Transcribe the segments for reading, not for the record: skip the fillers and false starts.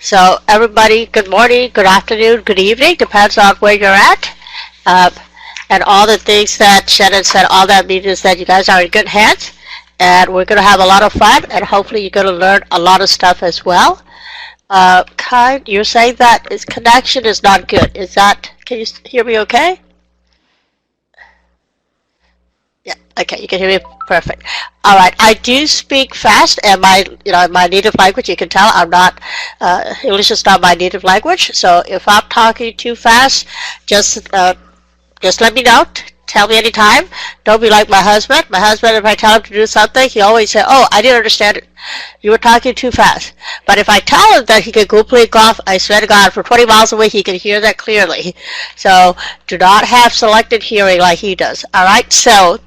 So everybody, good morning, good afternoon, good evening, depends on where you're at. Um, and all the things that Shannon said, all that means is that you guys are in good hands. And we're going to have a lot of fun. And hopefully you're going to learn a lot of stuff as well. You're saying that his connection is not good. Can you hear me okay? Yeah, okay, you can hear me perfect. All right, I do speak fast, and my native language, you can tell I'm not, English is not my native language, so if I'm talking too fast, just let me know. Tell me anytime. Don't be like my husband. My husband, if I tell him to do something, he always say, "Oh, I didn't understand it. You were talking too fast." But if I tell him that he can go play golf, I swear to God, for 20 miles away, he can hear that clearly. So do not have selective hearing like he does. All right. So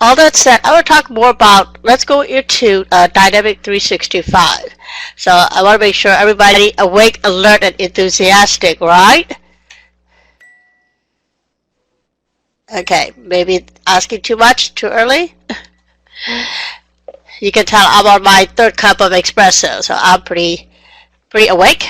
all that said, I want to talk more about. Let's go into Dynamic 365. So I want to make sure everybody awake, alert, and enthusiastic. Right? Okay, maybe asking too much, too early? You can tell I'm on my third cup of espresso, so I'm pretty awake.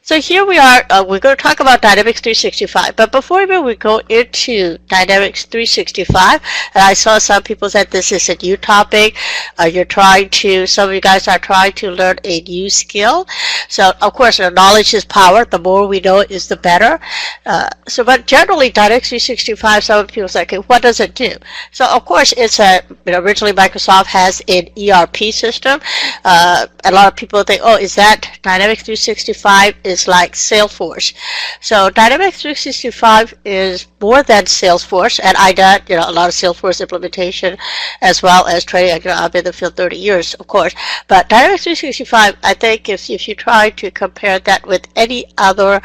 So here we are, we're going to talk about Dynamics 365, but before we go into Dynamics 365, and I saw some people said this is a new topic, some of you guys are trying to learn a new skill. So of course, knowledge is power. The more we know is the better. But generally Dynamics 365, some people say, okay, what does it do? So of course, it's originally Microsoft has an ERP system. A lot of people think, oh, is that Dynamics 365 is like Salesforce. So Dynamics 365 is more than Salesforce, and I did a lot of Salesforce implementation as well as training. I've been in the field 30 years, of course. But Dynamics 365, I think if you try to compare that with any other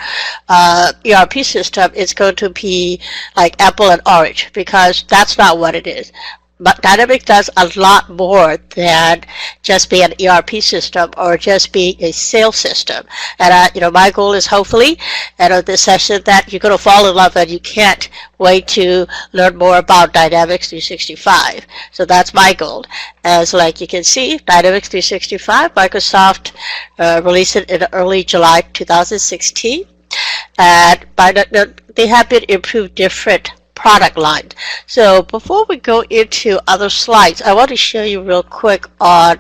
ERP system, it's going to be like apple and orange, because that's not what it is. But Dynamics does a lot more than just be an ERP system or just be a sales system. And my goal is hopefully this session that you're going to fall in love and you can't wait to learn more about Dynamics 365. So that's my goal. As like you can see, Dynamics 365, Microsoft released it in early July 2016, and they have been improved different product line. So before we go into other slides, I want to show you real quick on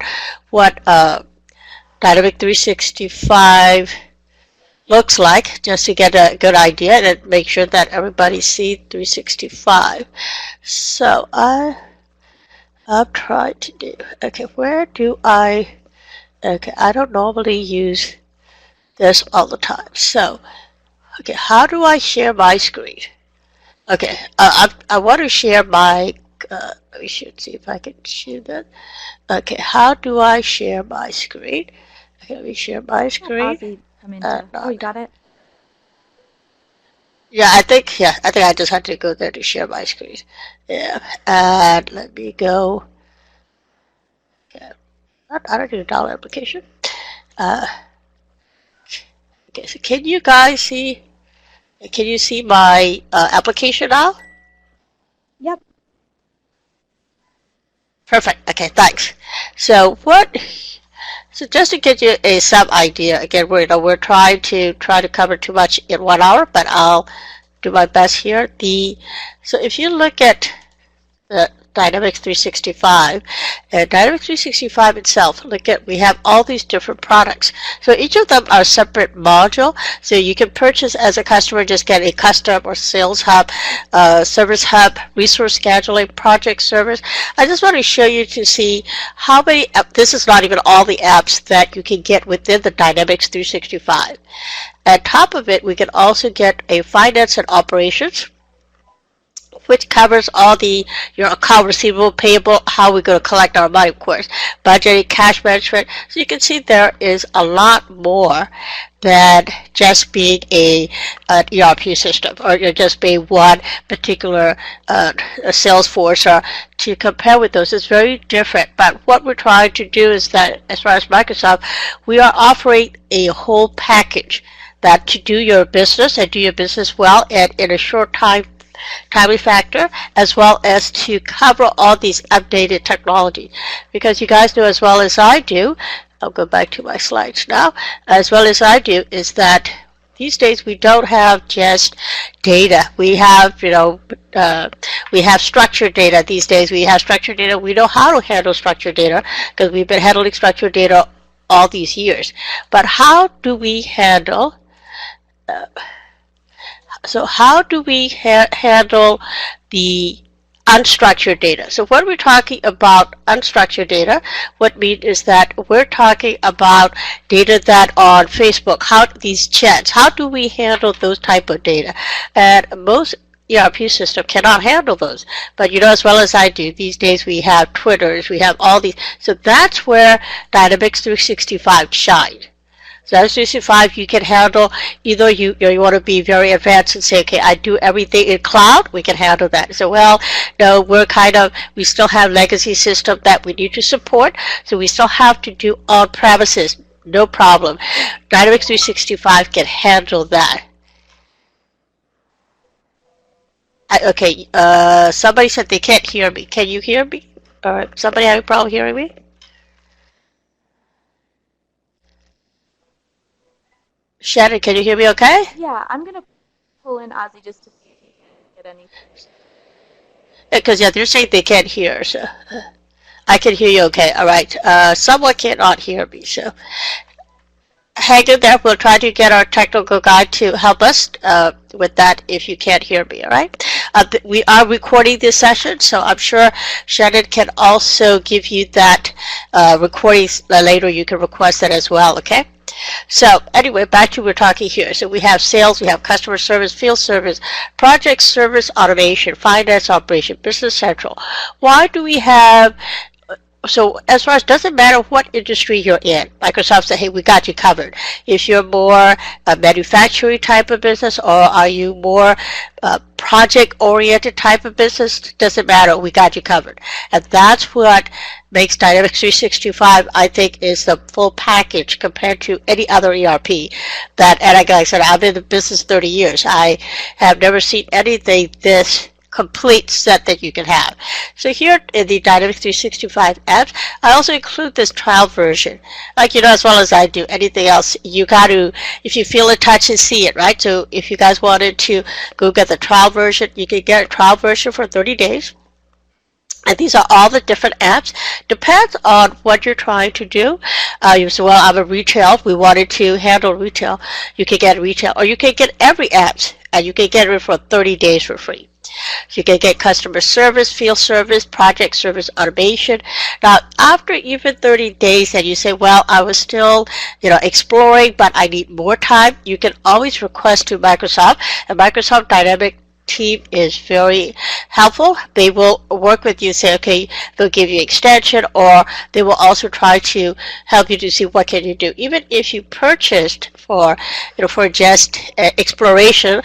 what Dynamic 365 looks like, just to get a good idea and make sure that everybody sees 365. So I'm trying to do, okay, I don't normally use this all the time. So, okay, how do I share my screen? Okay, I want to share my, we should see if I can share that. Okay, how do I share my screen? Okay, let me share my screen. Oh, you got it? Yeah, I think I just had to go there to share my screen. Yeah, and let me go. Okay, I don't need a dollar application. Okay, so can you guys see? Can you see my application now? Yep. Perfect. Okay, thanks. So just to get you some idea, again, we're trying to cover too much in 1 hour, but I'll do my best here. So if you look at the Dynamics 365, and Dynamics 365 itself, we have all these different products. So each of them are separate module. So you can purchase as a customer, just get a custom or sales hub, service hub, resource scheduling, project service. I just want to show you to see how many, this is not even all the apps that you can get within the Dynamics 365. On top of it, we can also get a finance and operations, which covers all your account receivable, payable, how we're going to collect our money, of course, budgeting, cash management. So you can see there is a lot more than just being an ERP system or just being one particular Salesforce. Or to compare with those, it's very different. But what we're trying to do is that, as far as Microsoft, we are offering a whole package that to do your business and do your business well and in a short timely factor, as well as to cover all these updated technology. Because you guys know as well as I do, I'll go back to my slides now. As well as I do is that these days we don't have just data. We have, we have structured data these days. We have structured data. We know how to handle structured data because we've been handling structured data all these years. But how do we handle, handle the unstructured data? So when we're talking about unstructured data, what we mean is that we're talking about data that on Facebook, these chats, how do we handle those type of data? And most ERP system cannot handle those. But as well as I do, these days we have Twitters, we have all these. So that's where Dynamics 365 shines. So Dynamics 365, you can handle, either you want to be very advanced and say, okay, I do everything in cloud, we can handle that. So, well, no, we still have legacy system that we need to support, so we still have to do on-premises, no problem. Dynamics 365 can handle that. Okay, somebody said they can't hear me. Can you hear me? All right, somebody have a problem hearing me? Shannon, can you hear me okay? Yeah, I'm going to pull in Ozzy just to see if he can get anything. Because, they're saying they can't hear, so I can hear you okay. All right, someone cannot hear me, so hang in there. We'll try to get our technical guy to help us with that if you can't hear me, all right? We are recording this session, so I'm sure Shannon can also give you that recording later. You can request that as well, okay? So anyway, back to what we're talking here. So we have sales, we have customer service, field service, project service automation, finance operation, business central. Why do we have, so as far as, doesn't matter what industry you're in, Microsoft said, hey, we got you covered. If you're more a manufacturing type of business, or are you more project-oriented type of business, doesn't matter, we got you covered. And that's what makes Dynamics 365, I think, is the full package compared to any other ERP. And like I said, I've been in the business 30 years. I have never seen anything this complete set that you can have. So here in the Dynamics 365 apps, I also include this trial version. Like, as well as I do anything else, you got to, if you feel it, touch and see it, right? So if you guys wanted to go get the trial version, you can get a trial version for 30 days. And these are all the different apps. Depends on what you're trying to do. You say, well, I'm a retail. We wanted to handle retail. You can get retail, or you can get every app, and you can get it for 30 days for free. So you can get customer service, field service, project service automation. Now, after even 30 days and you say, well, I was still, exploring, but I need more time, you can always request to Microsoft. And Microsoft Dynamics team is very helpful. They will work with you, say, okay, they'll give you extension, or they will also try to help you to see what can you do. Even if you purchased for just exploration,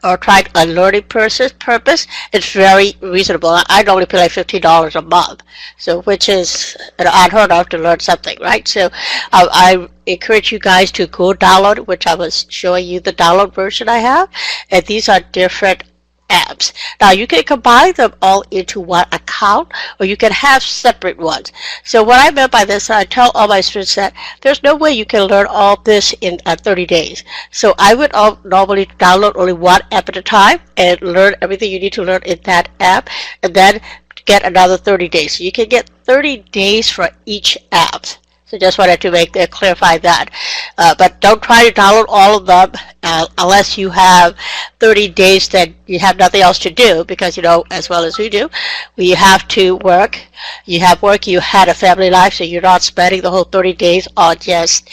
or tried a learning purpose, it's very reasonable. I normally pay like $15 a month, so which is unheard of to learn something, right? So I encourage you guys to go download, which I was showing you the download version I have, and these are different apps. Now you can combine them all into one account, or you can have separate ones. So what I meant by this, I tell all my students that there's no way you can learn all this in 30 days. So I would normally download only one app at a time and learn everything you need to learn in that app, and then get another 30 days. So you can get 30 days for each app. So just wanted to clarify that. But don't try to download all of them unless you have 30 days that you have nothing else to do, because, as well as we do, we have to work. You have work, you had a family life, so you're not spending the whole 30 days on just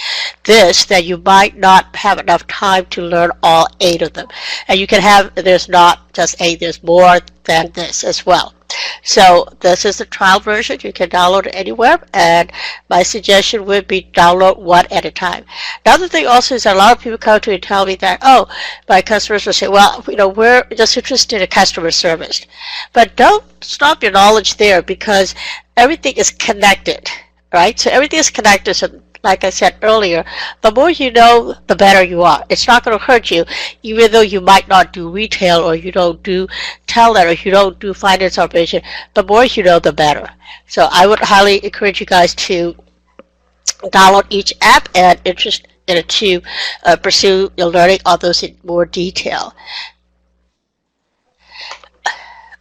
this, that you might not have enough time to learn all 8 of them. And you can have, there's not just 8, there's more than this as well. So this is the trial version. You can download it anywhere, and my suggestion would be download one at a time. Another thing also is that a lot of people come to me and tell me that, oh, my customers will say, well, we're just interested in customer service. But don't stop your knowledge there, because everything is connected, right? So everything is connected. So like I said earlier, the more you know, the better you are. It's not going to hurt you, even though you might not do retail, or you don't do teller, or you don't do finance operation. The more you know, the better. So I would highly encourage you guys to download each app and interest to pursue your learning on those in more detail.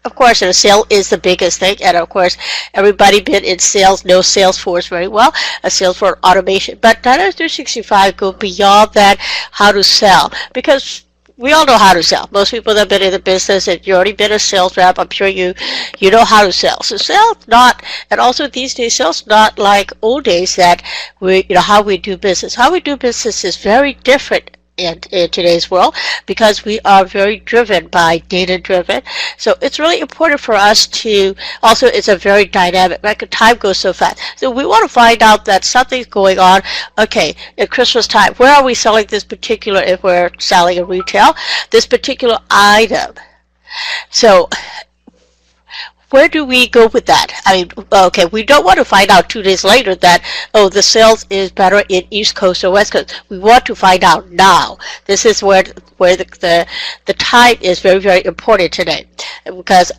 Of course, sales is the biggest thing, and of course, everybody been in sales knows Salesforce very well, Salesforce automation. But Dynamics 365 go beyond that, how to sell, because we all know how to sell. Most people that have been in the business, and you already been a sales rep, I'm sure you know how to sell. So sales not, and also these days, sales not like old days that how we do business. How we do business is very different in today's world, because we are very driven by data driven. So it's really important for us to also, it's a very dynamic, like time goes so fast. So we want to find out that something's going on. Okay, at Christmas time, where are we selling this particular, if we're selling in retail, this particular item? So where do we go with that? I mean, okay, we don't want to find out 2 days later that, oh, the sales is better in East Coast or West Coast. We want to find out now. This is where the time is very, very important today, because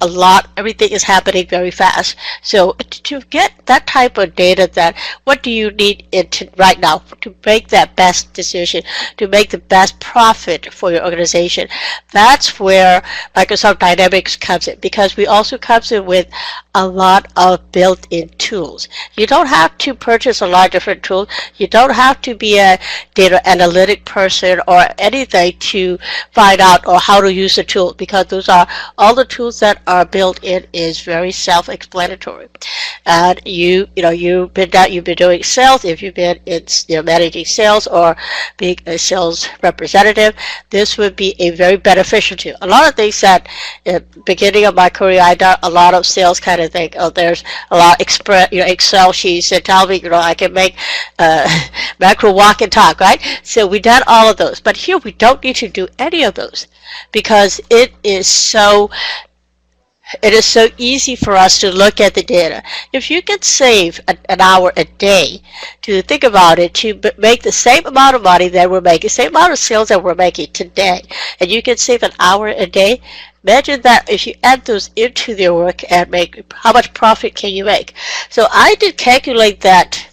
everything is happening very fast. So to get that type of data, that what do you need right now to make that best decision, to make the best profit for your organization? That's where Microsoft Dynamics comes in, because we also comes in with a lot of built-in tools. You don't have to purchase a lot of different tools. You don't have to be a data analytic person or anything to find out or how to use the tool, because those are all the tools that are built in is very self-explanatory. And you've been doing sales. If you've been managing sales or being a sales representative, this would be a very beneficial tool. A lot of things that at the beginning of my career, I done a lot of sales kind of thing. Oh, there's a lot of Excel sheets that tell me, I can make macro walk and talk, right? So we done all of those. But here we don't need to do any of those, because it is so easy for us to look at the data. If you can save an hour a day, to think about it, to make the same amount of money that we're making, same amount of sales that we're making today, and you can save an hour a day, imagine that if you add those into their work and make, how much profit can you make? So I did calculate that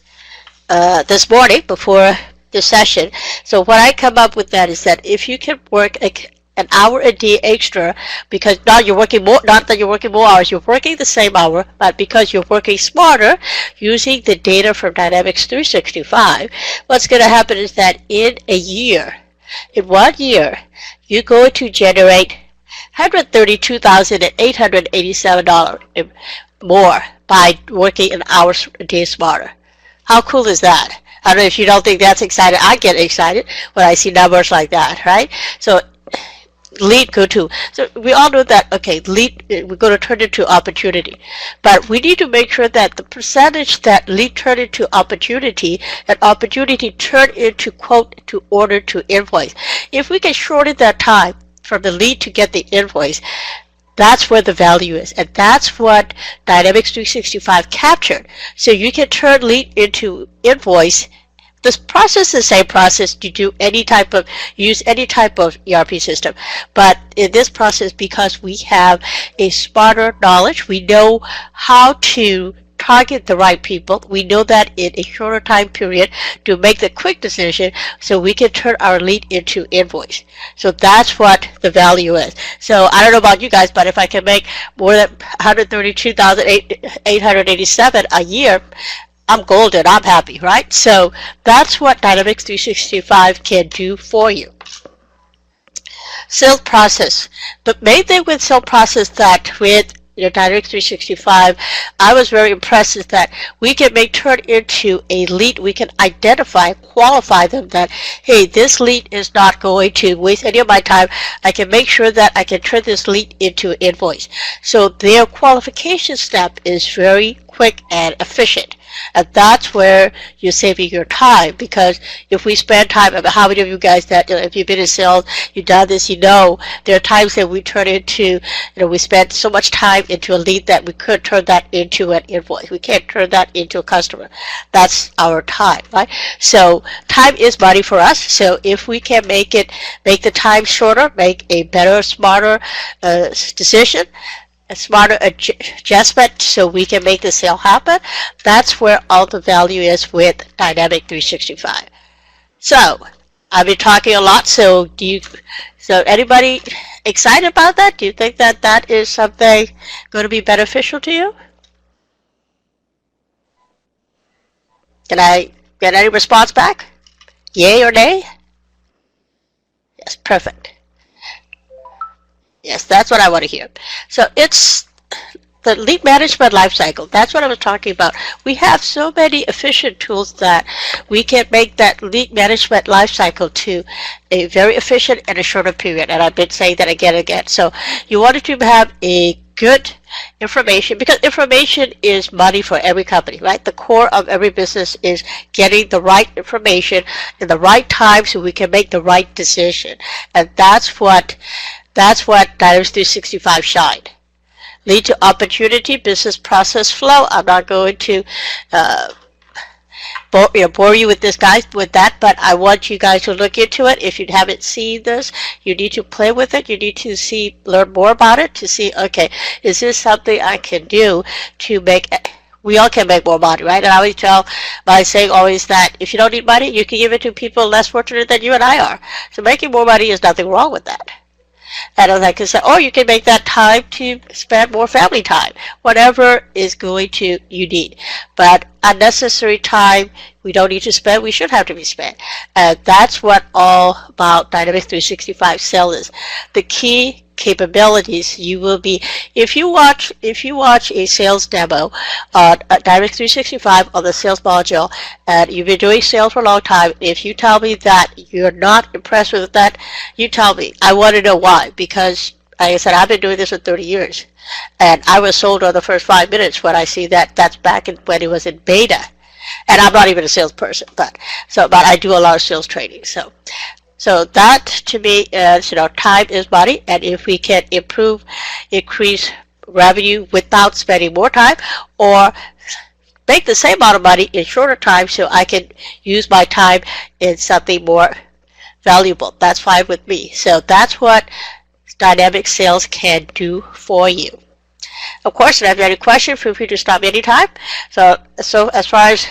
this morning before the session. So what I come up with that is that if you can work an hour a day extra, because now you're working more, not that you're working more hours, you're working the same hour, but because you're working smarter using the data from Dynamics 365, what's going to happen is that in 1 year, you're going to generate $132,887 more by working an hour a day smarter. How cool is that? I don't know if you don't think that's exciting. I get excited when I see numbers like that, right? So lead go to. So we all know that, okay, lead, we're going to turn it into opportunity. But we need to make sure that the percentage that lead turn into opportunity, and opportunity turn into quote to order to invoice. If we can shorten that time from the lead to get the invoice, that's where the value is. And that's what Dynamics 365 captured. So you can turn lead into invoice. This process is the same process to do use any type of ERP system. But in this process, because we have a smarter knowledge, we know how to target the right people. We know that in a shorter time period to make the quick decision, so we can turn our lead into invoice. So that's what the value is. So I don't know about you guys, but if I can make more than $132,887 a year, I'm golden, I'm happy, right? So that's what Dynamics 365 can do for you. Sales process. The main thing with sales process that with Dynamics 365, I was very impressed is that we can turn into a lead. We can identify, qualify them that, hey, this lead is not going to waste any of my time. I can make sure that I can turn this lead into an invoice. So their qualification step is very quick and efficient. And that's where you're saving your time, because if we spend time, how many of you guys that, if you've been in sales, you've done this, there are times that we turn into, we spend so much time into a lead that we could turn that into an invoice. We can't turn that into a customer. That's our time, right? So time is money for us. So if we can make the time shorter, make a better, smarter decision, a smarter adjustment so we can make the sale happen. That's where all the value is with Dynamic 365. So I've been talking a lot, so anybody excited about that? Do you think that that is something going to be beneficial to you? Can I get any response back? Yay or nay? Yes, perfect. Yes, that's what I want to hear. So it's the lead management lifecycle. That's what I was talking about. We have so many efficient tools that we can make that lead management lifecycle to a very efficient and a shorter period. And I've been saying that again and again. So you wanted to have a good information, because information is money for every company, right? The core of every business is getting the right information in the right time so we can make the right decision. And that's what Dynamics 365 shined. Lead to opportunity, business process flow. I'm not going to bore you with that, but I want you guys to look into it. If you haven't seen this, you need to play with it. You need to learn more about it to see, okay, is this something I can do to make, we all can make more money, right? And I always tell by saying always that if you don't need money, you can give it to people less fortunate than you and I are. So making more money is nothing wrong with that. And I can say, or you can make that time to spend more family time, whatever is going to you need. But unnecessary time we don't need to spend, we should have to be spent. And that's what all about Dynamics 365 sell is. The key capabilities you will be, if you watch a sales demo on Dynamics 365 on the sales module, and you've been doing sales for a long time, if you tell me that you're not impressed with that, you tell me. I want to know why, because like I said, I've been doing this for 30 years, and I was sold on the first 5 minutes when I see that that's back when it was in beta. And I'm not even a salesperson, but I do a lot of sales training. So that to me is, time is money, and if we can increase revenue without spending more time, or make the same amount of money in shorter time so I can use my time in something more valuable, that's fine with me. So that's what Dynamic Sales can do for you. Of course, if you have any questions, feel free to stop me anytime. So as far as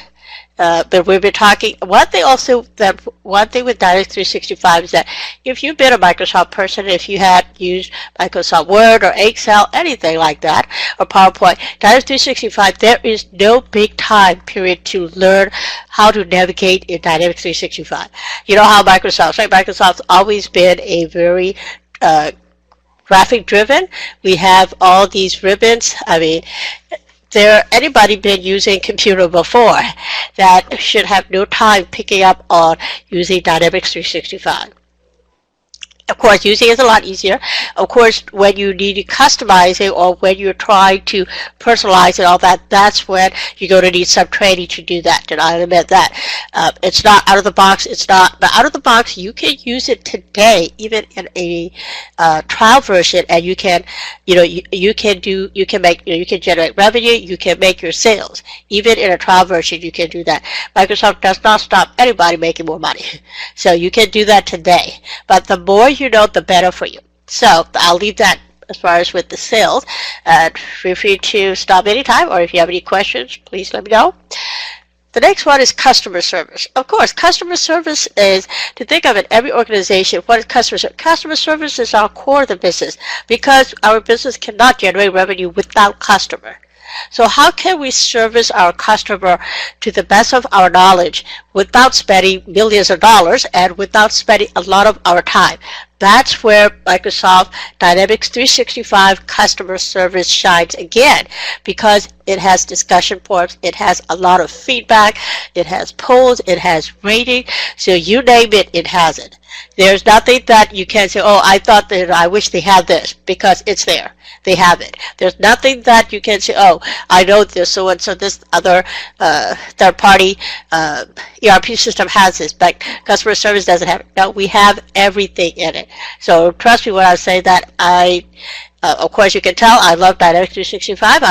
but we've been talking, one thing with Dynamics 365 is that if you've been a Microsoft person, if you had used Microsoft Word or Excel, anything like that, or PowerPoint, Dynamics 365, there is no big time period to learn how to navigate in Dynamics 365. You know how Microsoft's always been a very graphic driven. We have all these ribbons. I mean, anybody been using computer before that should have no time picking up on using Dynamics 365. Of course, using it is a lot easier. Of course, when you need to customize it or when you're trying to personalize it, all that, that's when you're going to need some training to do that. And I admit that. It's not out of the box. But out of the box, you can use it today, even in a trial version, and you can, you can generate revenue, you can make your sales. Even in a trial version, you can do that. Microsoft does not stop anybody making more money. So you can do that today. But the more you know, the better for you. So I'll leave that as far as with the sales. Feel free to stop anytime, or if you have any questions, please let me know. The next one is customer service. Of course, customer service is, to think of it, every organization, what is customer service? Customer service is our core of the business, because our business cannot generate revenue without customer. So how can we service our customer to the best of our knowledge without spending millions of dollars and without spending a lot of our time? That's where Microsoft Dynamics 365 customer service shines again, because it has discussion forums, it has a lot of feedback, it has polls, it has rating, so you name it, it has it. There's nothing that you can say, oh, I thought that I wish they had this, because it's there. They have it. There's nothing that you can say, oh, I know this, so and so this other third-party ERP system has this, but customer service doesn't have it. No, we have everything in it. So trust me when I say that. Of course, you can tell I love Dynamics 365.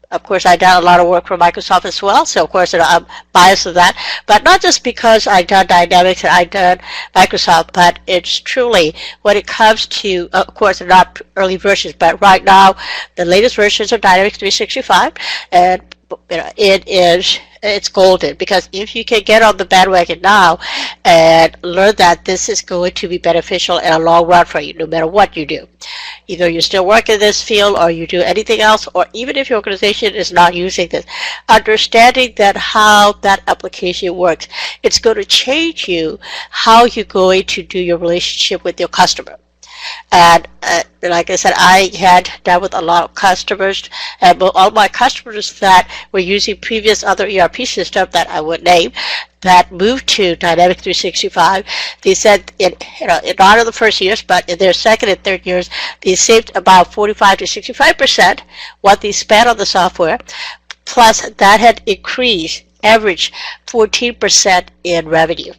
Of course, I done a lot of work for Microsoft as well, so of course I'm biased to that. But not just because I done Dynamics and I done Microsoft, but it's truly when it comes to, of course, they're not early versions, but right now the latest versions of Dynamics 365, and it's golden, because if you can get on the bandwagon now and learn that this is going to be beneficial in a long run for you, no matter what you do. Either you still work in this field or you do anything else, or even if your organization is not using this, understanding that how that application works, it's going to change you how you're going to do your relationship with your customer. And like I said, I had dealt with a lot of customers, and all my customers that were using previous other ERP systems that I would name, that moved to Dynamics 365, they said not in the first years, but in their second and third years, they saved about 45 to 65% what they spent on the software, plus that had increased average 14% in revenue.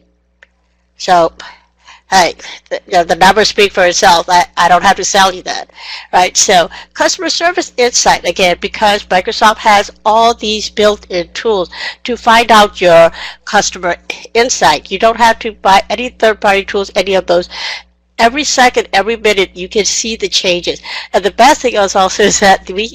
So, hey, the numbers speak for itself. I don't have to sell you that, right? So customer service insight, again, because Microsoft has all these built-in tools to find out your customer insight. You don't have to buy any third-party tools, any of those. Every second, every minute, you can see the changes. And the best thing is also is that we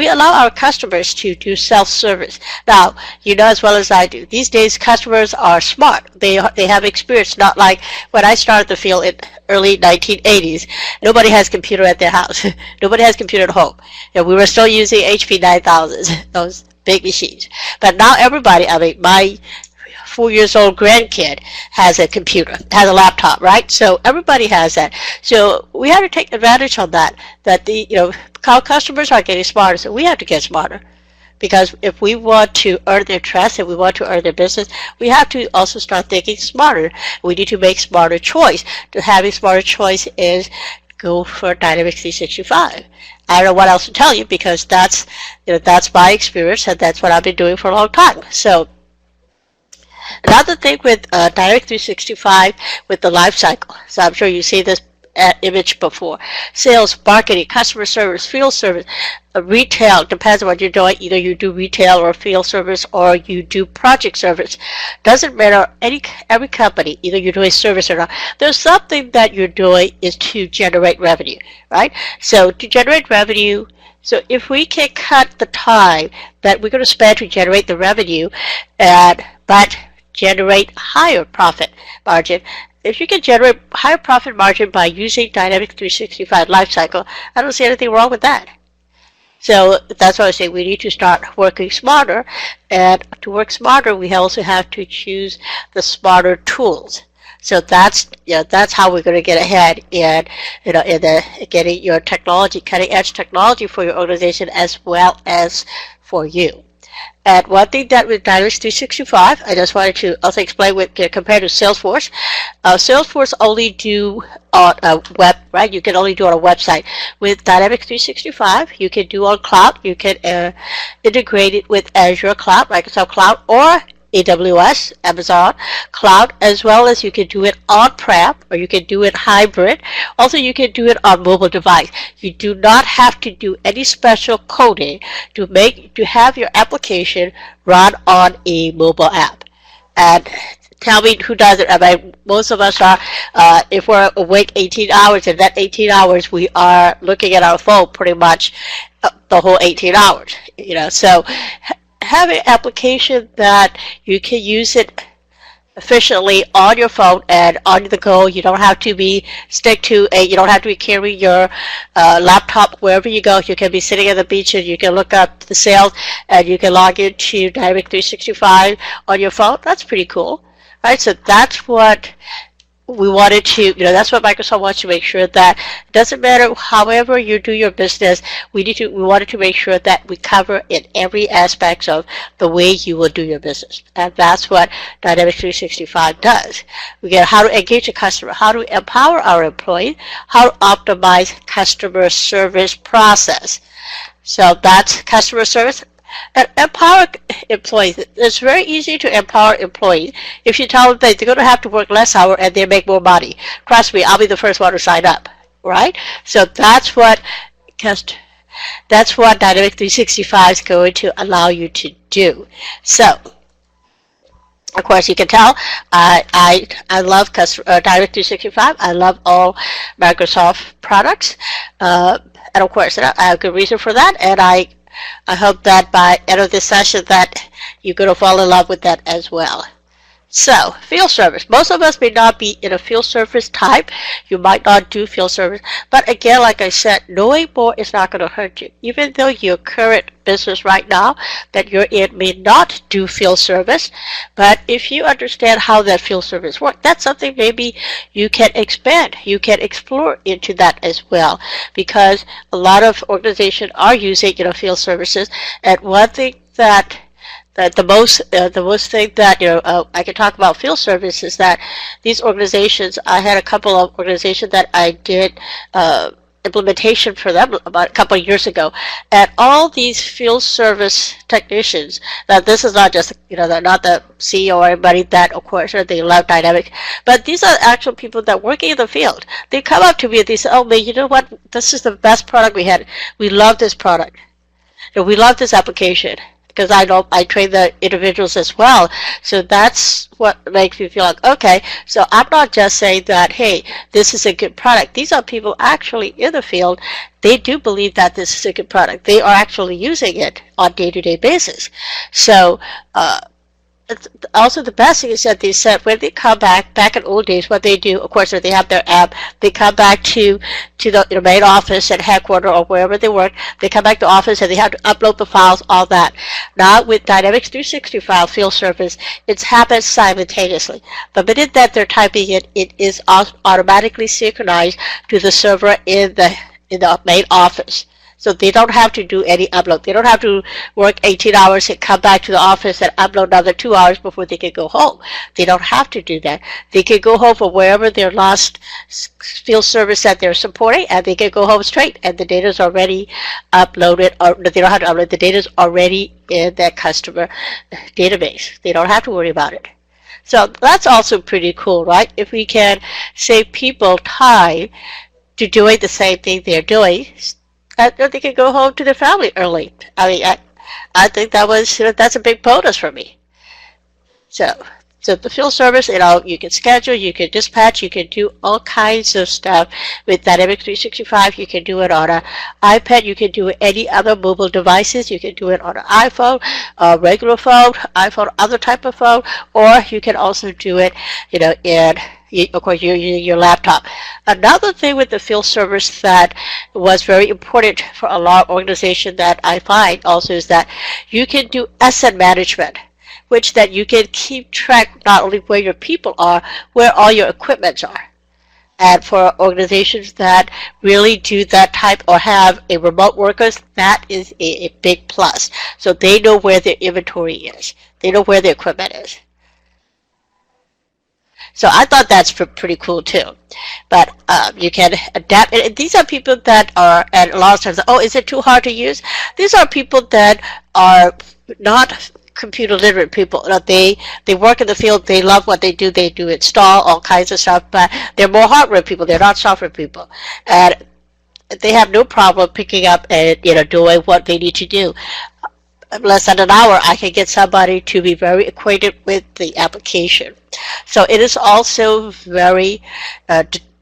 allow our customers to do self-service. Now, you know as well as I do, these days customers are smart. They have experience, not like when I started the field in early 1980s. Nobody has a computer at their house. Nobody has a computer at home. And we were still using HP 9000s, those big machines. But now everybody, I mean, my 4-year-old grandkid has a computer, has a laptop, right? So everybody has that. So we have to take advantage of that. That our customers are getting smarter, so we have to get smarter. Because if we want to earn their trust, if we want to earn their business, we have to also start thinking smarter. We need to make smarter choice. To have a smarter choice is go for Dynamics 365. I don't know what else to tell you, because that's my experience, and that's what I've been doing for a long time. So another thing with Dynamics 365 with the life cycle, so I'm sure you see this image before. Sales, marketing, customer service, field service, retail, depends on what you're doing. Either you do retail or field service, or you do project service. Doesn't matter, every company, either you're doing service or not, there's something that you're doing is to generate revenue, right? So to generate revenue, so if we can cut the time that we're going to spend to generate the revenue, but generate higher profit margin. If you can generate higher profit margin by using Dynamics 365 Lifecycle, I don't see anything wrong with that. So that's why I say we need to start working smarter, and to work smarter, we also have to choose the smarter tools. So that's how we're going to get ahead in getting your technology, cutting edge technology for your organization as well as for you. And one thing that with Dynamics 365, I just wanted to also explain with compared to Salesforce. Salesforce only do on a web, right? You can only do on a website. With Dynamics 365, you can do on cloud. You can integrate it with Azure Cloud, Microsoft Cloud, or AWS, Amazon Cloud, as well as you can do it on-prem, or you can do it hybrid. Also, you can do it on mobile device. You do not have to do any special coding to have your application run on a mobile app. And tell me who does it. I mean, most of us are, if we're awake 18 hours, and that 18 hours we are looking at our phone pretty much the whole 18 hours. So have an application that you can use it efficiently on your phone and on the go. You don't have to you don't have to be carrying your laptop wherever you go. You can be sitting at the beach and you can look up the sales and you can log into Dynamics 365 on your phone. That's pretty cool, right? So that's what we wanted to, that's what Microsoft wants to make sure that it doesn't matter however you do your business, we wanted to make sure that we cover in every aspect of the way you will do your business. And that's what Dynamics 365 does. We get how to engage a customer, how to empower our employees, how to optimize customer service process. So that's customer service. And empower employees. It's very easy to empower employees if you tell them that they're going to have to work less hours and they make more money. Trust me, I'll be the first one to sign up, right? So that's what That's what Dynamics 365 is going to allow you to do. So, of course, you can tell I love Dynamics 365. I love all Microsoft products, and of course, I have a good reason for that. And I hope that by end of this session that you're going to fall in love with that as well. So, field service. Most of us may not be in a field service type. You might not do field service. But again, like I said, knowing more is not going to hurt you. Even though your current business right now that you're in may not do field service, but if you understand how that field service works, that's something maybe you can expand. You can explore into that as well, because a lot of organizations are using, field services. And one thing that the most thing that I can talk about field service is that these organizations, I had a couple of organizations that I did implementation for them about a couple of years ago, and all these field service technicians. Now this is not just they're not the CEO or anybody that of course they love Dynamics, but these are actual people that working in the field. They come up to me and they say, "Oh man, you know what? This is the best product we had. We love this product. We love this application." Because I know I train the individuals as well. So that's what makes me feel like, okay, so I'm not just saying that, hey, this is a good product. These are people actually in the field. They do believe that this is a good product. They are actually using it on a day-to-day basis. So it's also the best thing is that they said when they come back in old days, what they do, of course, if they have their app, they come back to the main office at headquarters or wherever they work. They come back to office and they have to upload the files, all that. Now with Dynamics 365 field service, it happens simultaneously. The minute that they're typing it, it is automatically synchronized to the server in the main office. So they don't have to do any upload. They don't have to work 18 hours and come back to the office and upload another 2 hours before they can go home. They don't have to do that. They can go home from wherever their last field service that they're supporting, and they can go home straight, and the data is already uploaded, or they don't have to upload. The data is already in that customer database. They don't have to worry about it. So that's also pretty cool, right? If we can save people time to doing the same thing they're doing, they can go home to their family early. I mean, I think that's a big bonus for me. So the field service, you can schedule, you can dispatch, you can do all kinds of stuff with Dynamics 365. You can do it on an iPad, you can do it any other mobile devices, you can do it on an iPhone, a regular phone, iPhone, other type of phone, or you can also do it, of course, you're using your laptop. Another thing with the field service that was very important for a lot of organizations that I find also is that you can do asset management, which that you can keep track not only where your people are, where all your equipment are. And for organizations that really do that type or have a remote workers, that is a big plus. So they know where their inventory is. They know where their equipment is. So I thought that's pretty cool too. But you can adapt. And these are people that are, and a lot of times, oh, is it too hard to use? These are people that are not computer literate people. They work in the field. They love what they do. They do install all kinds of stuff. But they're more hardware people. They're not software people. And they have no problem picking up and doing what they need to do. Less than an hour, I can get somebody to be very acquainted with the application. So it is also very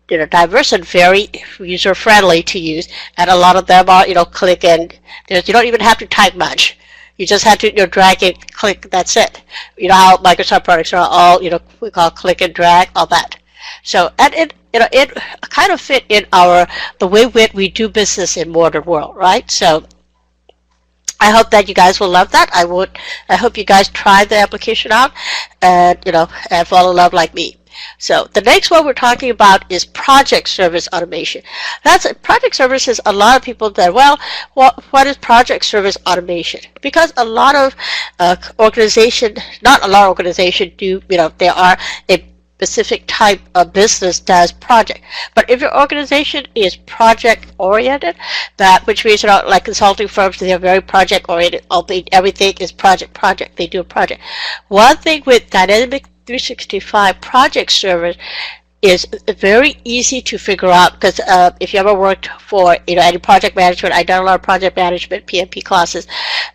diverse and very user-friendly to use. And a lot of them are, click and you don't even have to type much. You just have to drag and click. That's it. You know how Microsoft products are all we call click and drag, all that. So and it kind of fit in the way we do business in modern world, right? So I hope that you guys will love that. I hope you guys try the application out and and fall in love like me. So the next one we're talking about is project service automation. That's project services. A lot of people that, well, what is project service automation? Because a lot of organization, not a lot of organization do, there are a specific type of business does project. But if your organization is project oriented, which means like consulting firms, they are very project oriented. Everything is project. They do a project. One thing with Dynamics 365 project service is very easy to figure out, because if you ever worked for any project management, I've done a lot of project management PMP classes,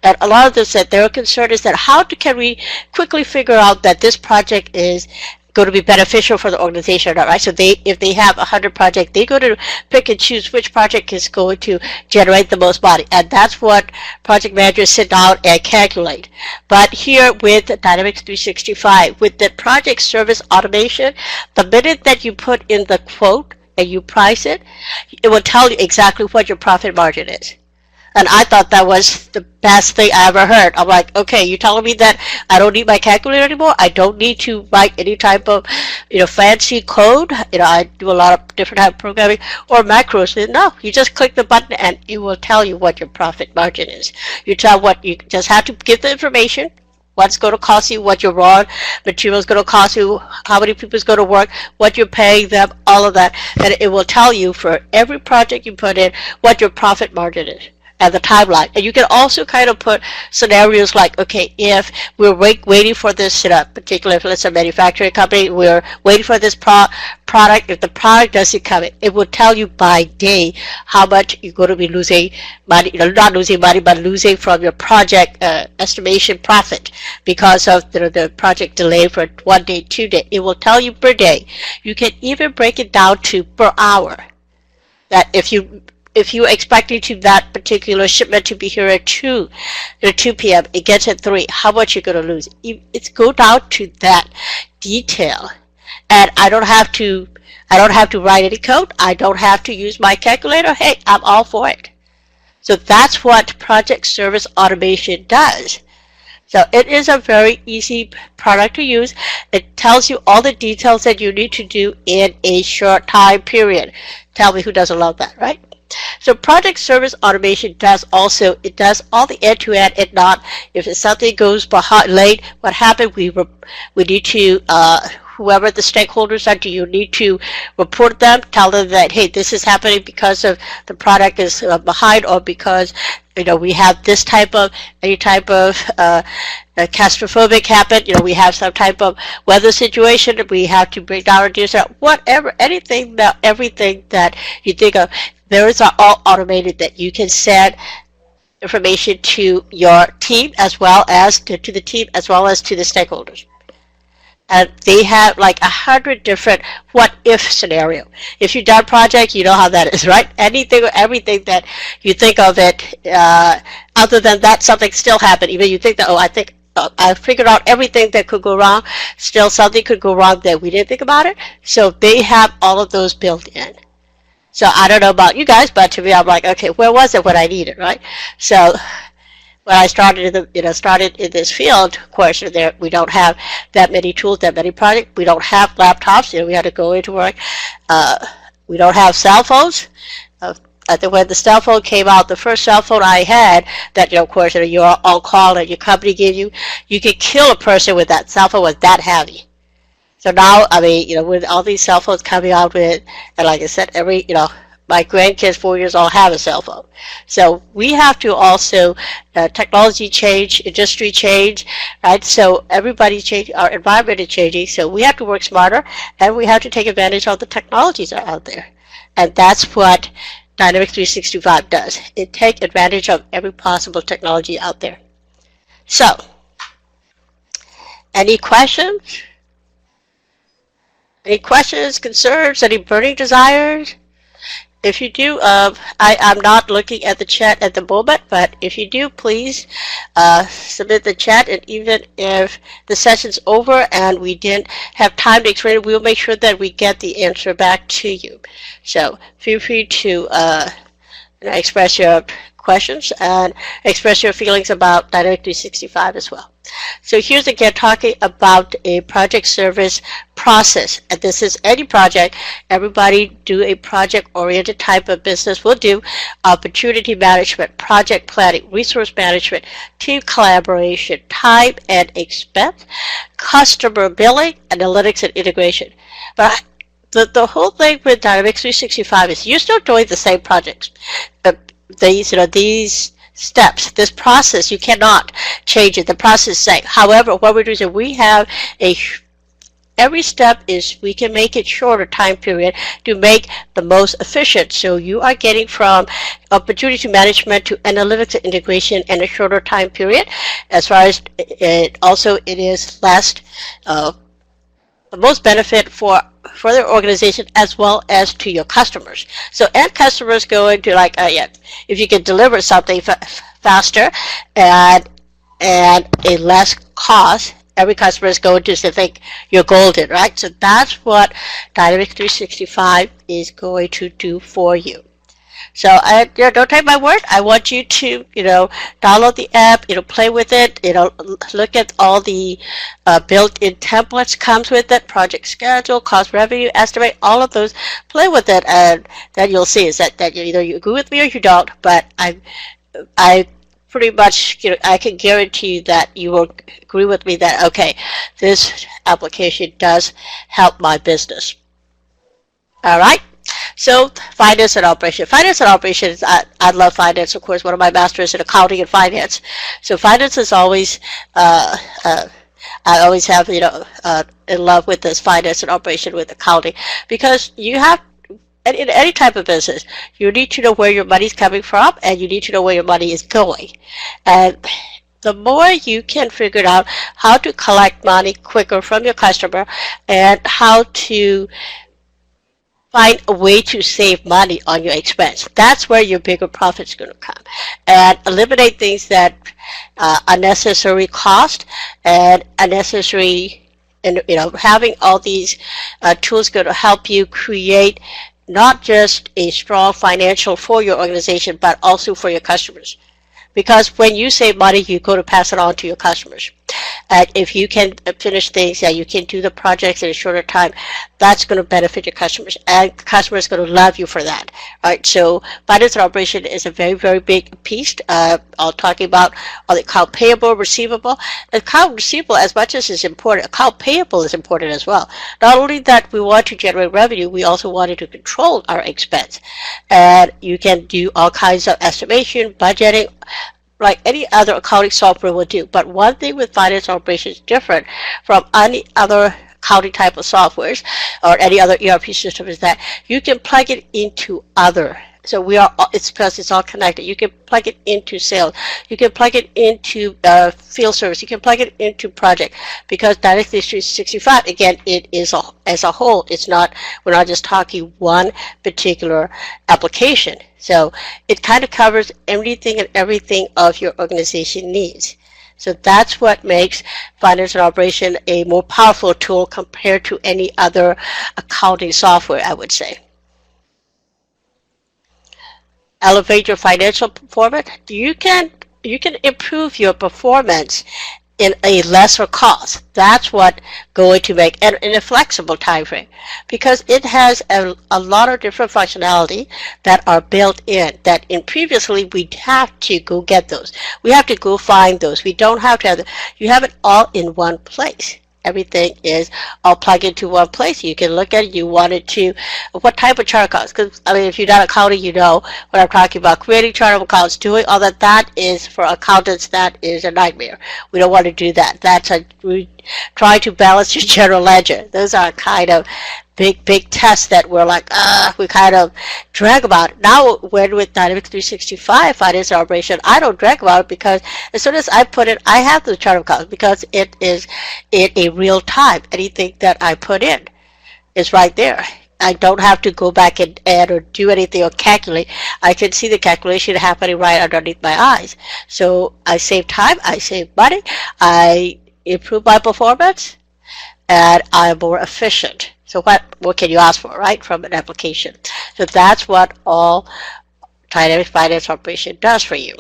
and a lot of them said their concern is that can we quickly figure out that this project is going to be beneficial for the organization or not, right? So if they have 100 projects, they go to pick and choose which project is going to generate the most money, and that's what project managers sit down and calculate. But here with Dynamics 365, with the project service automation, the minute that you put in the quote and you price it, it will tell you exactly what your profit margin is. And I thought that was the best thing I ever heard. I'm like, okay, you're telling me that I don't need my calculator anymore? I don't need to write any type of, fancy code. I do a lot of different type of programming or macros. No, you just click the button and it will tell you what your profit margin is. You just have to give the information. What's going to cost you, what your raw material is going to cost you, how many people is going to work, what you're paying them, all of that. And it will tell you for every project you put in what your profit margin is and the timeline. And you can also kind of put scenarios like, okay, if we're waiting for this, particularly if it's a manufacturing company, we're waiting for this product. If the product doesn't come in, it will tell you by day how much you're going to be losing money, not losing money, but losing from your project estimation profit because of the project delay for 1 day, 2 days. It will tell you per day. You can even break it down to per hour. That if you're expecting that particular shipment to be here at 2 p.m., it gets at 3, how much you're going to lose. It's go down to that detail. And I don't have to write any code. I don't have to use my calculator. Hey, I'm all for it. So that's what project service automation does. So it is a very easy product to use. It tells you all the details that you need to do in a short time period. Tell me who doesn't love that, right? So project service automation does all the end-to-end and not, if something goes late, what happened, we need to, whoever the stakeholders are, do you need to report them, tell them that, hey, this is happening because of the product is behind, or because, we have this any type of catastrophic happen, we have some type of weather situation, we have to bring down our whatever, everything that you think of. Those are all automated, that you can send information to your team as well as to the team as well as to the stakeholders. And they have like 100 different what-if scenario. If you've done project, you know how that is, right? Anything or everything that you think of it, other than that, something still happened. Even you think that, I figured out everything that could go wrong, still something could go wrong that we didn't think about it. So they have all of those built in. So I don't know about you guys, but to me, I'm like, okay, where was it when I needed, right? So when I started in this field, of course, we don't have that many tools, that many projects. We don't have laptops. We had to go into work. We don't have cell phones. I think when the cell phone came out, the first cell phone I had, that of course, you're on call and your company gave you could kill a person with that cell phone. Was that heavy. So now, with all these cell phones coming out with, and like I said, my grandkids 4 years old have a cell phone. So we have to also, technology change, industry change, right? So everybody's changing, our environment is changing, so we have to work smarter, and we have to take advantage of the technologies that are out there. And that's what Dynamics 365 does. It takes advantage of every possible technology out there. So, any questions? Any questions, concerns, any burning desires? If you do, I'm not looking at the chat at the moment, but if you do, please submit the chat. And even if the session's over and we didn't have time to explain it, we'll make sure that we get the answer back to you. So feel free to express your questions and express your feelings about Dynamics 365 as well. So here's again talking about a project service process, and this is any project. Everybody do a project-oriented type of business will do opportunity management, project planning, resource management, team collaboration, time and expense, customer billing, analytics and integration. But the whole thing with Dynamics 365 is you're still doing the same projects. These steps, this process, you cannot change it. The process is same. However, what we're doing is we have a every step is we can make it shorter time period to make the most efficient. So you are getting from opportunity management to analytics and integration in a shorter time period. As far as it is less, the most benefit for the organization as well as to your customers. So end customers going to like, if you can deliver something faster and a less cost, every customer is going to think you're golden, right? So that's what Dynamics 365 is going to do for you. So don't take my word. I want you to, download the app, play with it, look at all the built-in templates comes with it, project schedule, cost revenue estimate, all of those. Play with it, and then you'll see is that either you agree with me or you don't. But I pretty much, I can guarantee you that you will agree with me that, okay, this application does help my business. All right. So finance and operation. Finance and operations, I love finance. Of course, one of my masters in accounting and finance. So finance is always, I always have, in love with this finance and operation with accounting, because you have, in any type of business, you need to know where your money is coming from, and you need to know where your money is going. And the more you can figure out how to collect money quicker from your customer and how to find a way to save money on your expense, that's where your bigger profit's going to come. And eliminate things that unnecessary cost and unnecessary, and having all these tools going to help you create not just a strong financial for your organization, but also for your customers. Because when you save money, you go to pass it on to your customers. And if you can finish things, you can do the projects in a shorter time, that's going to benefit your customers. And customers are going to love you for that. All right, so finance and operation is a very, very big piece. I'm talking about the account payable, receivable. Account receivable, as much as is important, account payable is important as well. Not only that we want to generate revenue, we also wanted to control our expense. And you can do all kinds of estimation, budgeting, like any other accounting software will do. But one thing with finance operations different from any other accounting type of softwares or any other ERP system is that you can plug it into other. So it's because it's all connected. You can plug it into sales. You can plug it into field service. You can plug it into project, because Dynamics 365, again, it is as a whole. We're not just talking one particular application. So it kind of covers everything and everything of your organization needs. So that's what makes finance and operation a more powerful tool compared to any other accounting software, I would say. Elevate your financial performance. You can improve your performance in a lesser cost. That's what going to make, and in a flexible time frame, because it has a lot of different functionality that are built in, that in previously we'd have to go get those. We have to go find those. We don't have to have you have it all in one place. Everything is all plugged into one place. You can look at it. You want it to, what type of chart accounts? Because if you're not accounting, you know what I'm talking about. Creating chart of accounts, doing all that. That is for accountants. That is a nightmare. We don't want to do that. We try to balance your general ledger. Those are kind of big tests that we're like, we kind of drag about. Now, when with Dynamics 365 finance and operation, I don't drag about it, because as soon as I put it, I have the chart of accounts, because it is in a real time. Anything that I put in is right there. I don't have to go back and add or do anything or calculate. I can see the calculation happening right underneath my eyes. So I save time, I save money, I improve my performance, and I'm more efficient. So what can you ask for, right, from an application? So that's what all Dynamics Finance Operation does for you.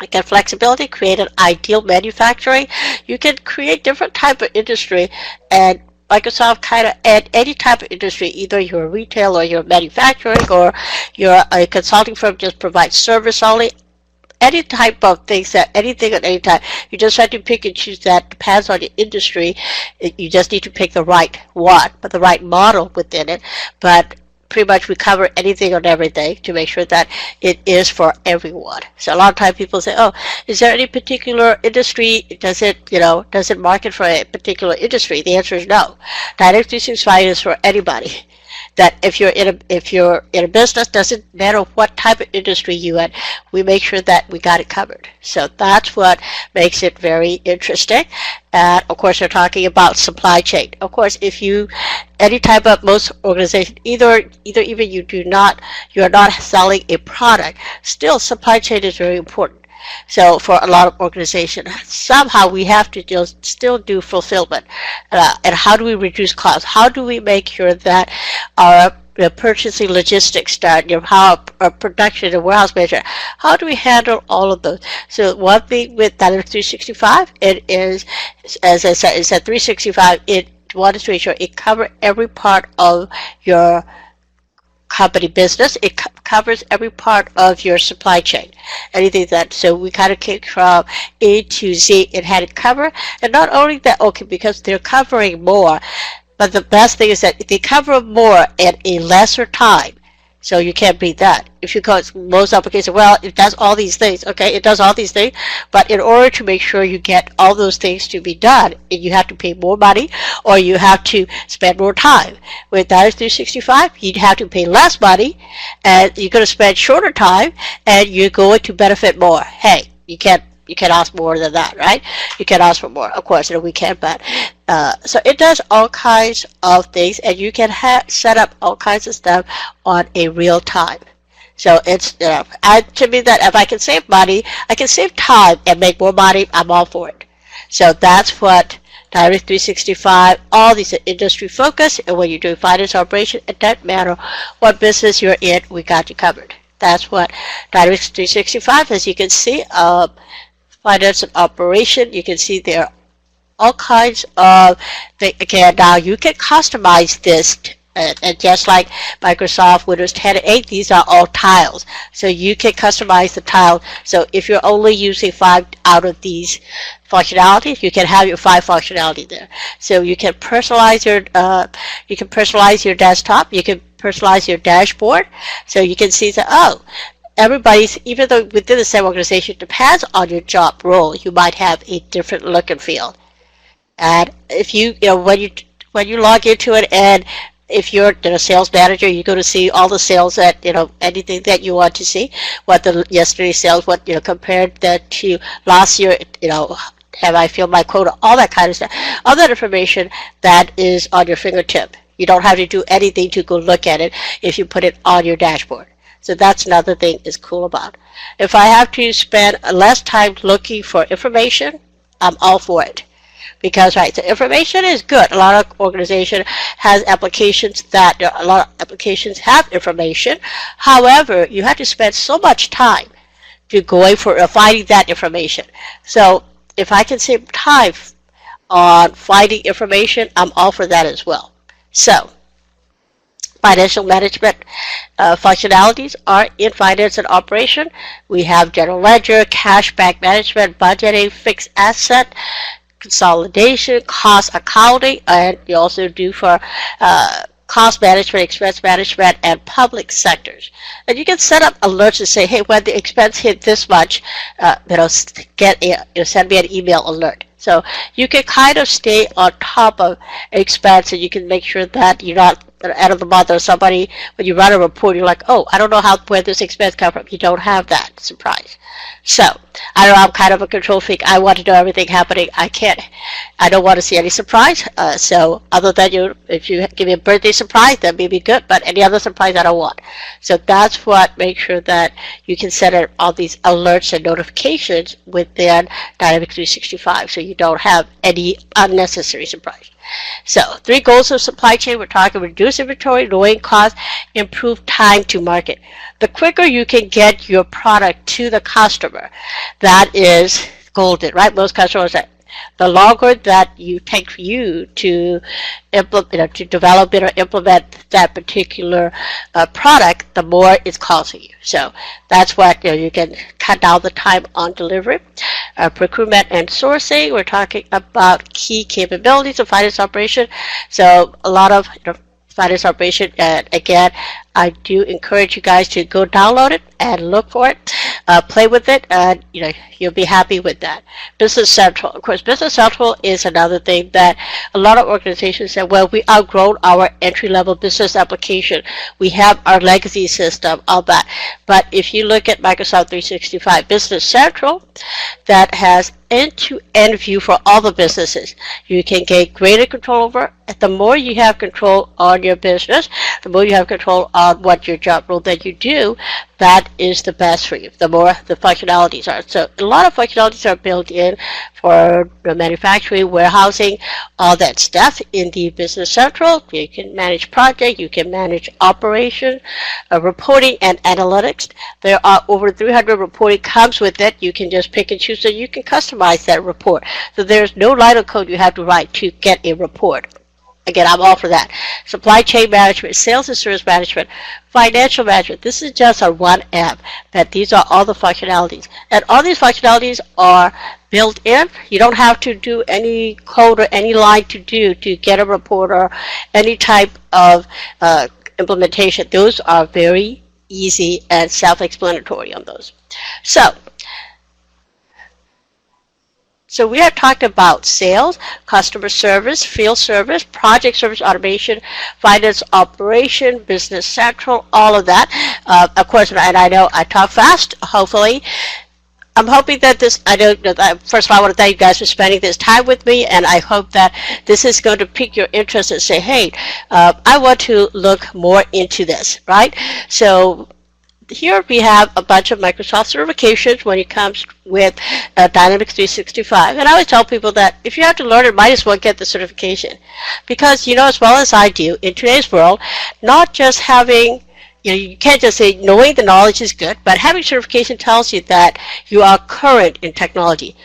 Again, flexibility, create an ideal manufacturing. You can create different type of industry, and Microsoft kind of add any type of industry, either you're retail or you're manufacturing or you're a consulting firm, just provide service only. Any type of things, that anything at any time, you just have to pick and choose. That depends on the industry. You just need to pick the right one, but the right model within it. But pretty much we cover anything and everything to make sure that it is for everyone. So a lot of times people say, oh, is there any particular industry? Does it market for a particular industry? The answer is no. Dynamics 365 is for anybody. That if you're in a business, doesn't matter what type of industry you in, we make sure that we got it covered. So that's what makes it very interesting. And of course, we're talking about supply chain. Of course, if you any type of most organization, either even you're not selling a product, still supply chain is very important. So for a lot of organizations, somehow we have to still do fulfillment. And how do we reduce costs? How do we make sure that our purchasing logistics start, how our production and warehouse management, how do we handle all of those? So one thing with Dynamics 365, it is, as I said, it's at 365, it wants to make sure it covers every part of your company business. It covers every part of your supply chain. Anything that, so we kind of kick from A to Z, it had it covered. And not only that, okay, because they're covering more, but the best thing is that they cover more at a lesser time. So you can't beat that. If you call most applications, well, it does all these things. Okay, it does all these things, but in order to make sure you get all those things to be done, you have to pay more money or you have to spend more time. With Dynamics 365, you'd have to pay less money and you're going to spend shorter time and you're going to benefit more. Hey, you can't ask more than that, right? You can ask for more, of course, and we can, but so it does all kinds of things, and you can set up all kinds of stuff on a real time. So it's, to me, that if I can save money, I can save time and make more money, I'm all for it. So that's what Dynamics 365, all these are industry focused, and when you're doing finance operation, it doesn't matter what business you're in, we got you covered. That's what Dynamics 365, as you can see, finance and operation, you can see there are all kinds of things. Again, now you can customize this, and just like Microsoft Windows 10 and 8, these are all tiles. So you can customize the tile. So if you're only using 5 out of these functionalities, you can have your 5 functionality there. So you can personalize your desktop, you can personalize your dashboard. So you can see that, oh, everybody's, even though within the same organization, depends on your job role, you might have a different look and feel. And if you when you log into it, and if you're a sales manager, you're going to see all the sales that, anything that you want to see, what the yesterday's sales, what, compared that to last year, have I filled my quota, all that kind of stuff. All that information that is on your fingertip. You don't have to do anything to go look at it if you put it on your dashboard. So that's another thing is cool about it. If I have to spend less time looking for information, I'm all for it. Because, right, so information is good. A lot of organizations has applications that, a lot of applications have information. However, you have to spend so much time to going for finding that information. So if I can save time on finding information, I'm all for that as well. So financial management functionalities are in finance and operation. We have general ledger, cash bank management, budgeting, fixed asset, consolidation, cost accounting, and you also do for cost management, expense management, and public sectors. And you can set up alerts to say, hey, when the expense hit this much, send me an email alert. So you can kind of stay on top of expense, and you can make sure that you're not end of the month or somebody, when you run a report, you're like, oh, I don't know where this expense come from. You don't have that surprise. So I know I'm kind of a control freak. I want to know everything happening. I don't want to see any surprise. So other than if you give me a birthday surprise, that may be good, but any other surprise I don't want. So that's what makes sure that you can set up all these alerts and notifications within Dynamics 365 so you don't have any unnecessary surprise. So 3 goals of supply chain, we're talking reduce inventory, lowering costs, improve time to market. The quicker you can get your product to the customer, that is golden, right? Most customers say, the longer that you take for you to implement, to develop it or implement that particular product, the more it's costing you. So that's what you can cut down the time on delivery. Procurement and sourcing, we're talking about key capabilities of finance operation. So a lot of finance operation. And again, I do encourage you guys to go download it and look for it, play with it, and you'll be happy with that. Business Central, of course, Business Central is another thing that a lot of organizations say, well, we outgrown our entry-level business application. We have our legacy system, all that. But if you look at Microsoft 365 Business Central, that has end-to-end view for all the businesses. You can get greater control over. The more you have control on your business, the more you have control on what your job role that you do, that is the best for you, the more the functionalities are. So a lot of functionalities are built in for the manufacturing, warehousing, all that stuff in the Business Central. You can manage project, you can manage operation, reporting, and analytics. There are over 300 reporting comes with it. You can just pick and choose, so you can customize that report. So there's no line of code you have to write to get a report. Again, I'm all for that. Supply chain management, sales and service management, financial management. This is just a one app, but these are all the functionalities. And all these functionalities are built in. You don't have to do any code or any line to get a report or any type of implementation. Those are very easy and self-explanatory on those. So we have talked about sales, customer service, field service, project service automation, finance operation, Business Central, all of that. Of course, and I know I talk fast, hopefully. I'm hoping that this, first of all, I want to thank you guys for spending this time with me, and I hope that this is going to pique your interest and say, hey, I want to look more into this, right? So here we have a bunch of Microsoft certifications when it comes with Dynamics 365. And I always tell people that if you have to learn it, might as well get the certification. Because, as well as I do, in today's world, not just having, you can't just say knowing the knowledge is good, but having certification tells you that you are current in technology.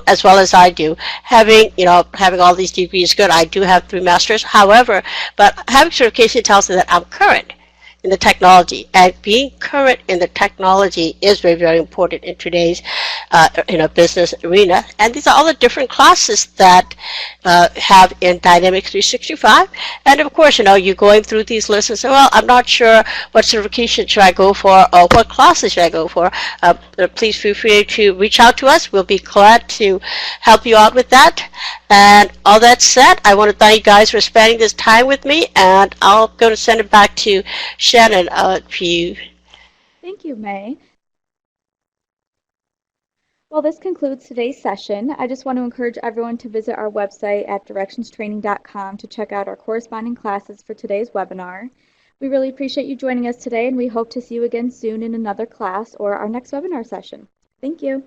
As well as I do, having all these degrees is good. I do have 3 masters. However, but having certification tells me that I'm current in the technology, and being current in the technology is very, very important in today's business arena. And these are all the different classes that have in Dynamics 365. And of course, you're going through these lists and say, well, I'm not sure what certification should I go for or what classes should I go for. Please feel free to reach out to us. We'll be glad to help you out with that. And all that said, I want to thank you guys for spending this time with me, and I'm going to send it back to Shannon for you. Thank you, May. Well, this concludes today's session. I just want to encourage everyone to visit our website at directionstraining.com to check out our corresponding classes for today's webinar. We really appreciate you joining us today, and we hope to see you again soon in another class or our next webinar session. Thank you.